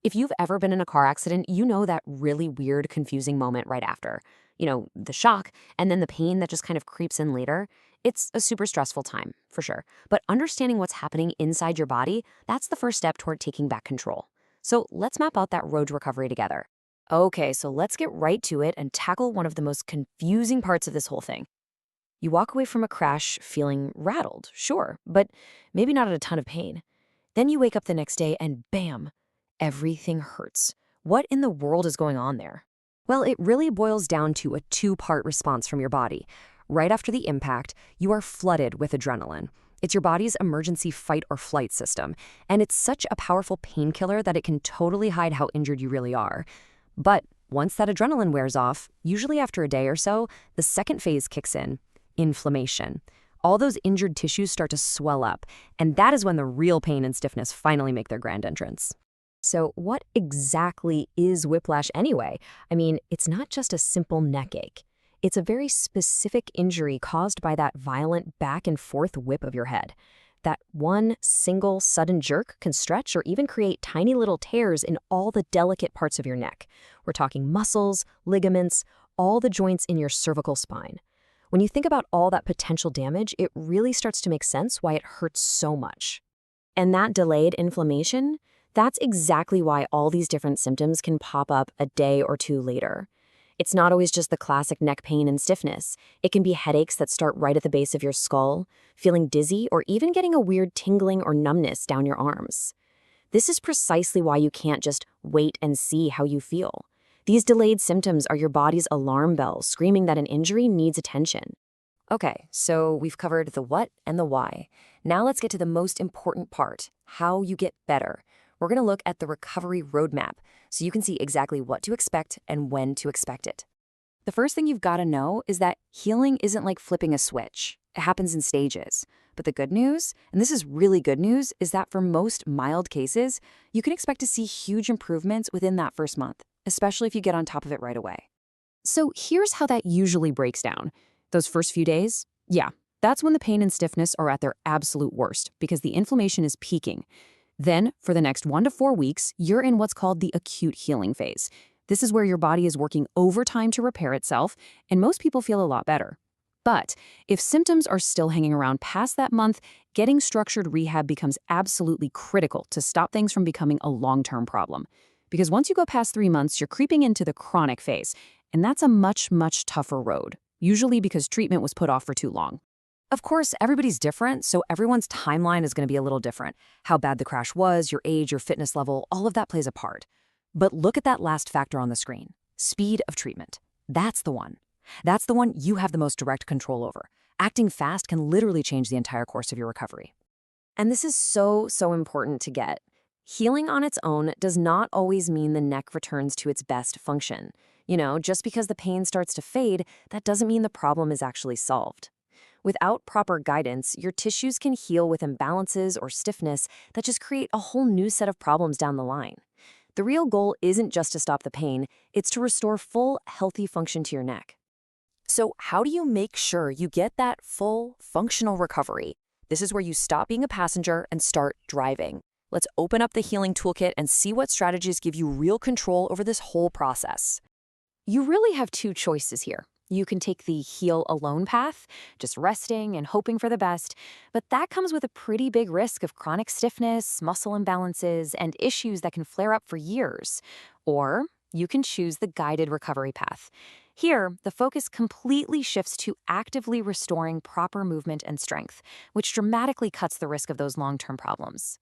If you've ever been in a car accident, you know that really weird, confusing moment right after. The shock and then the pain that just kind of creeps in later. It's a super stressful time, for sure. But understanding what's happening inside your body, that's the first step toward taking back control. So let's map out that road to recovery together. Okay, so let's get right to it and tackle one of the most confusing parts of this whole thing. You walk away from a crash feeling rattled, sure, but maybe not a ton of pain. Then you wake up the next day and bam, everything hurts. What in the world is going on there? Well, it really boils down to a two-part response from your body. Right after the impact, you are flooded with adrenaline. It's your body's emergency fight or flight system, and it's such a powerful painkiller that it can totally hide how injured you really are. But once that adrenaline wears off, usually after a day or so, the second phase kicks in: inflammation. All those injured tissues start to swell up, and that is when the real pain and stiffness finally make their grand entrance. So what exactly is whiplash anyway? I mean, it's not just a simple neck ache. It's a very specific injury caused by that violent back and forth whip of your head. That one single sudden jerk can stretch or even create tiny little tears in all the delicate parts of your neck. We're talking muscles, ligaments, all the joints in your cervical spine. When you think about all that potential damage, it really starts to make sense why it hurts so much. And that delayed inflammation, that's exactly why all these different symptoms can pop up a day or two later. It's not always just the classic neck pain and stiffness. It can be headaches that start right at the base of your skull, feeling dizzy, or even getting a weird tingling or numbness down your arms. This is precisely why you can't just wait and see how you feel. These delayed symptoms are your body's alarm bell screaming that an injury needs attention. Okay, so we've covered the what and the why. Now let's get to the most important part: how you get better. We're going to look at the recovery roadmap so you can see exactly what to expect and when to expect it. The first thing you've got to know is that healing isn't like flipping a switch. It happens in stages. But the good news, and this is really good news, is that for most mild cases, you can expect to see huge improvements within that first month, especially if you get on top of it right away. So here's how that usually breaks down. Those first few days, yeah, that's when the pain and stiffness are at their absolute worst because the inflammation is peaking. Then, for the next 1 to 4 weeks, you're in what's called the acute healing phase. This is where your body is working overtime to repair itself, and most people feel a lot better. But if symptoms are still hanging around past that month, getting structured rehab becomes absolutely critical to stop things from becoming a long-term problem. Because once you go past 3 months, you're creeping into the chronic phase, and that's a much, much tougher road, usually because treatment was put off for too long. Of course, everybody's different, so everyone's timeline is going to be a little different. How bad the crash was, your age, your fitness level, all of that plays a part. But look at that last factor on the screen: speed of treatment. That's the one. That's the one you have the most direct control over. Acting fast can literally change the entire course of your recovery. And this is so, so important to get. Healing on its own does not always mean the neck returns to its best function. Just because the pain starts to fade, that doesn't mean the problem is actually solved. Without proper guidance, your tissues can heal with imbalances or stiffness that just create a whole new set of problems down the line. The real goal isn't just to stop the pain, it's to restore full, healthy function to your neck. So how do you make sure you get that full, functional recovery? This is where you stop being a passenger and start driving. Let's open up the healing toolkit and see what strategies give you real control over this whole process. You really have two choices here. You can take the heal alone path, just resting and hoping for the best, but that comes with a pretty big risk of chronic stiffness, muscle imbalances, and issues that can flare up for years. Or you can choose the guided recovery path. Here, the focus completely shifts to actively restoring proper movement and strength, which dramatically cuts the risk of those long-term problems.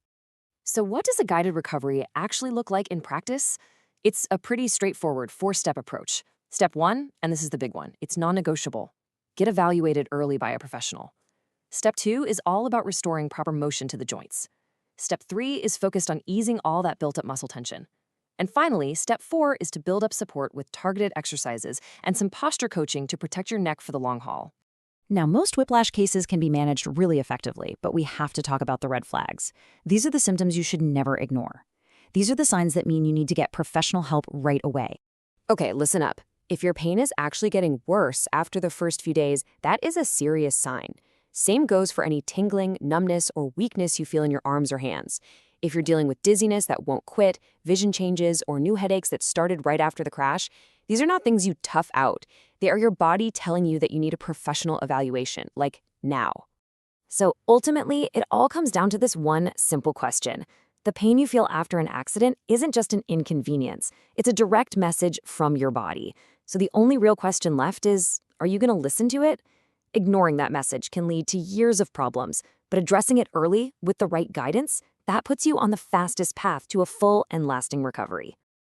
So what does a guided recovery actually look like in practice? It's a pretty straightforward 4-step approach. Step 1, and this is the big one, it's non-negotiable. Get evaluated early by a professional. Step 2 is all about restoring proper motion to the joints. Step 3 is focused on easing all that built-up muscle tension. And finally, Step 4 is to build up support with targeted exercises and some posture coaching to protect your neck for the long haul. Now, most whiplash cases can be managed really effectively, but we have to talk about the red flags. These are the symptoms you should never ignore. These are the signs that mean you need to get professional help right away. Okay, listen up. If your pain is actually getting worse after the first few days, that is a serious sign. Same goes for any tingling, numbness, or weakness you feel in your arms or hands. If you're dealing with dizziness that won't quit, vision changes, or new headaches that started right after the crash, these are not things you tough out. They are your body telling you that you need a professional evaluation, like now. So ultimately, it all comes down to this one simple question. The pain you feel after an accident isn't just an inconvenience. It's a direct message from your body. So the only real question left is, are you going to listen to it? Ignoring that message can lead to years of problems, but addressing it early with the right guidance, that puts you on the fastest path to a full and lasting recovery.